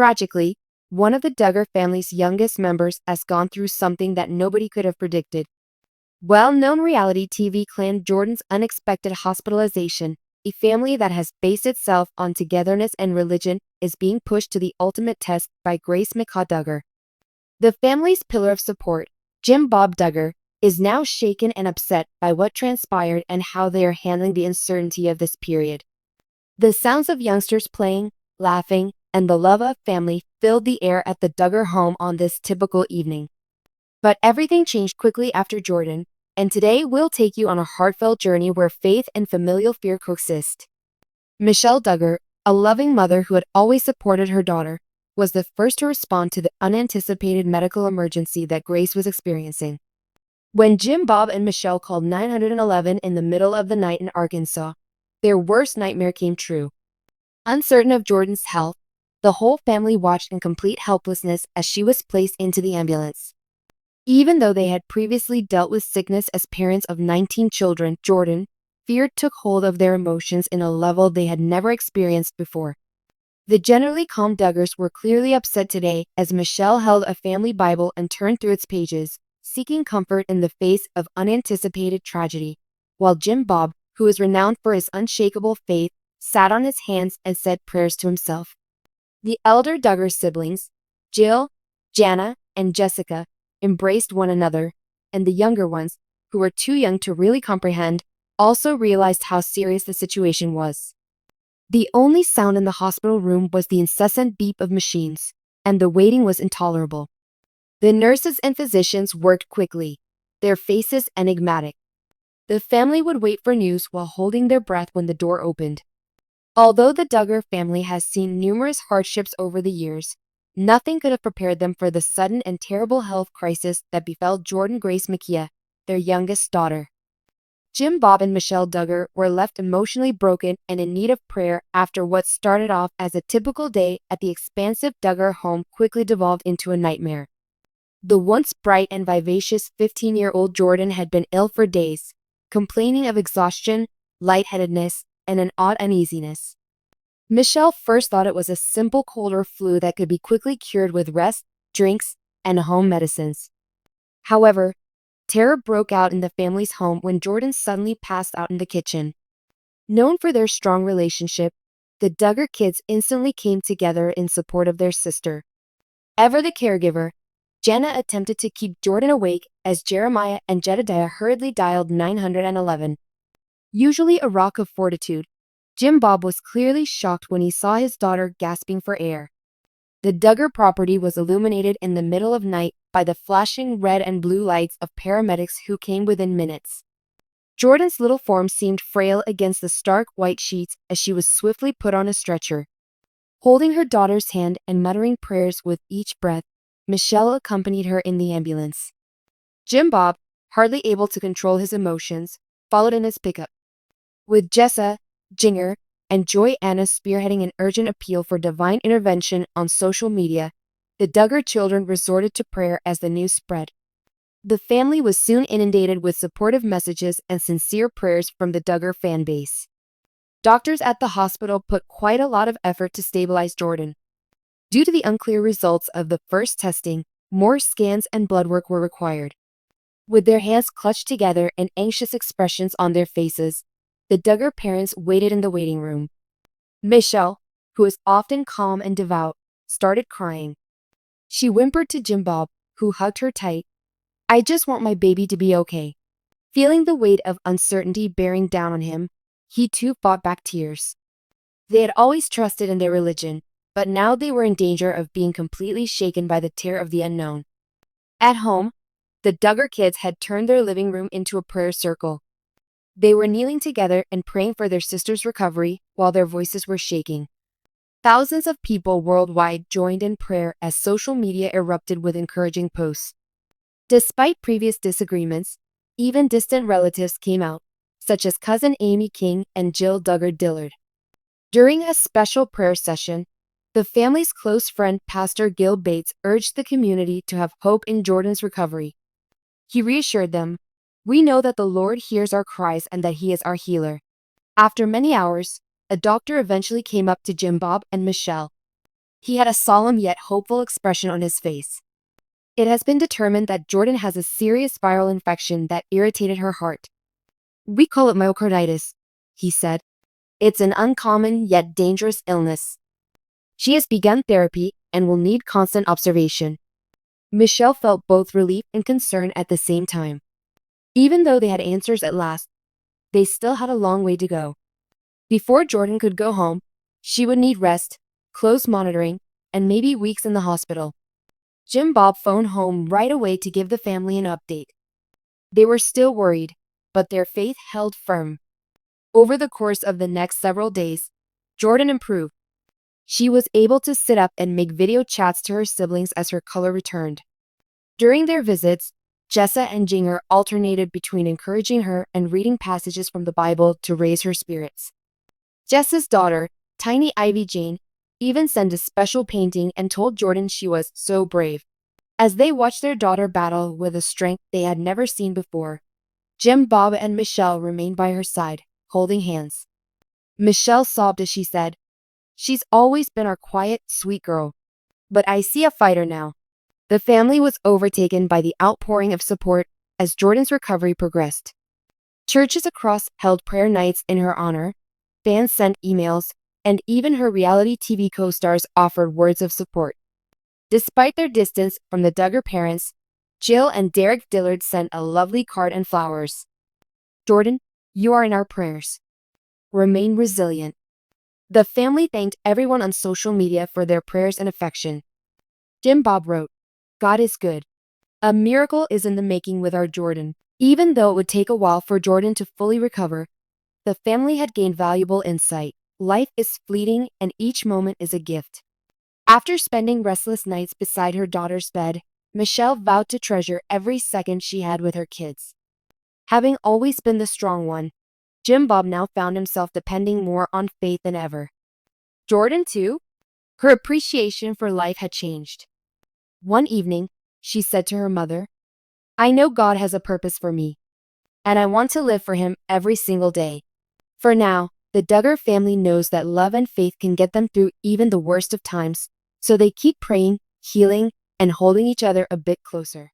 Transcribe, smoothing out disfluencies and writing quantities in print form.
Tragically, one of the Duggar family's youngest members has gone through something that nobody could have predicted. Well-known reality TV clan Jordan's unexpected hospitalization, a family that has based itself on togetherness and religion, is being pushed to the ultimate test by Grace Duggar. The family's pillar of support, Jim Bob Duggar, is now shaken and upset by what transpired and how they are handling the uncertainty of this period. The sounds of youngsters playing, laughing, and the love of family filled the air at the Duggar home on this typical evening. But everything changed quickly after Jordynne, and today we'll take you on a heartfelt journey where faith and familial fear coexist. Michelle Duggar, a loving mother who had always supported her daughter, was the first to respond to the unanticipated medical emergency that Grace was experiencing. When Jim Bob and Michelle called 911 in the middle of the night in Arkansas, their worst nightmare came true. Uncertain of Jordynne's health, the whole family watched in complete helplessness as she was placed into the ambulance. Even though they had previously dealt with sickness as parents of 19 children, Jordynne, fear took hold of their emotions in a level they had never experienced before. The generally calm Duggars were clearly upset today as Michelle held a family Bible and turned through its pages, seeking comfort in the face of unanticipated tragedy, while Jim Bob, who is renowned for his unshakable faith, sat on his hands and said prayers to himself. The elder Duggar siblings, Jill, Johannah, and Jessica, embraced one another, and the younger ones, who were too young to really comprehend, also realized how serious the situation was. The only sound in the hospital room was the incessant beep of machines, and the waiting was intolerable. The nurses and physicians worked quickly, their faces enigmatic. The family would wait for news while holding their breath when the door opened. Although the Duggar family has seen numerous hardships over the years, nothing could have prepared them for the sudden and terrible health crisis that befell Jordynne-Grace, their youngest daughter. Jim Bob and Michelle Duggar were left emotionally broken and in need of prayer after what started off as a typical day at the expansive Duggar home quickly devolved into a nightmare. The once bright and vivacious 15-year-old Jordynne had been ill for days, complaining of exhaustion, lightheadedness, and an odd uneasiness. Michelle first thought it was a simple cold or flu that could be quickly cured with rest, drinks, and home medicines. However, terror broke out in the family's home when Jordynne suddenly passed out in the kitchen. Known for their strong relationship, the Duggar kids instantly came together in support of their sister. Ever the caregiver, Jenna attempted to keep Jordynne awake as Jeremiah and Jedidiah hurriedly dialed 911. Usually a rock of fortitude, Jim Bob was clearly shocked when he saw his daughter gasping for air. The Duggar property was illuminated in the middle of night by the flashing red and blue lights of paramedics who came within minutes. Jordynne's little form seemed frail against the stark white sheets as she was swiftly put on a stretcher. Holding her daughter's hand and muttering prayers with each breath, Michelle accompanied her in the ambulance. Jim Bob, hardly able to control his emotions, followed in his pickup. With Jessa, Jinger, and Johanna spearheading an urgent appeal for divine intervention on social media, the Duggar children resorted to prayer as the news spread. The family was soon inundated with supportive messages and sincere prayers from the Duggar fan base. Doctors at the hospital put quite a lot of effort to stabilize Jordynne. Due to the unclear results of the first testing, more scans and blood work were required. With their hands clutched together and anxious expressions on their faces, the Duggar parents waited in the waiting room. Michelle, who is often calm and devout, started crying. She whimpered to Jim Bob, who hugged her tight. "I just want my baby to be okay." Feeling the weight of uncertainty bearing down on him, he too fought back tears. They had always trusted in their religion, but now they were in danger of being completely shaken by the terror of the unknown. At home, the Duggar kids had turned their living room into a prayer circle. They were kneeling together and praying for their sister's recovery while their voices were shaking. Thousands of people worldwide joined in prayer as social media erupted with encouraging posts. Despite previous disagreements, even distant relatives came out, such as cousin Amy King and Jill Duggar Dillard. During a special prayer session, the family's close friend Pastor Gil Bates urged the community to have hope in Jordynne's recovery. He reassured them, "We know that the Lord hears our cries and that He is our healer." After many hours, a doctor eventually came up to Jim Bob and Michelle. He had a solemn yet hopeful expression on his face. It has been determined that Jordynne has a serious viral infection that irritated her heart. We call it myocarditis, he said. It's an uncommon yet dangerous illness. She has begun therapy and will need constant observation. Michelle felt both relief and concern at the same time. Even though they had answers at last, they still had a long way to go. Before Jordynne could go home, she would need rest, close monitoring, and maybe weeks in the hospital. Jim Bob phoned home right away to give the family an update. They were still worried, but their faith held firm. Over the course of the next several days, Jordynne improved. She was able to sit up and make video chats to her siblings as her color returned. During their visits, Jessa and Jinger alternated between encouraging her and reading passages from the Bible to raise her spirits. Jessa's daughter, Tiny Ivy Jane, even sent a special painting and told Jordynne she was so brave. As they watched their daughter battle with a strength they had never seen before, Jim Bob and Michelle remained by her side, holding hands. Michelle sobbed as she said, "She's always been our quiet, sweet girl. But I see a fighter now." The family was overtaken by the outpouring of support as Jordynne's recovery progressed. Churches across held prayer nights in her honor, fans sent emails, and even her reality TV co-stars offered words of support. Despite their distance from the Duggar parents, Jill and Derek Dillard sent a lovely card and flowers. "Jordynne, you are in our prayers. Remain resilient." The family thanked everyone on social media for their prayers and affection. Jim Bob wrote, "God is good. A miracle is in the making with our Jordynne." Even though it would take a while for Jordynne to fully recover, the family had gained valuable insight. Life is fleeting and each moment is a gift. After spending restless nights beside her daughter's bed, Michelle vowed to treasure every second she had with her kids. Having always been the strong one, Jim Bob now found himself depending more on faith than ever. Jordynne, too? Her appreciation for life had changed. One evening, she said to her mother, "I know God has a purpose for me, and I want to live for Him every single day." For now, the Duggar family knows that love and faith can get them through even the worst of times, so they keep praying, healing, and holding each other a bit closer.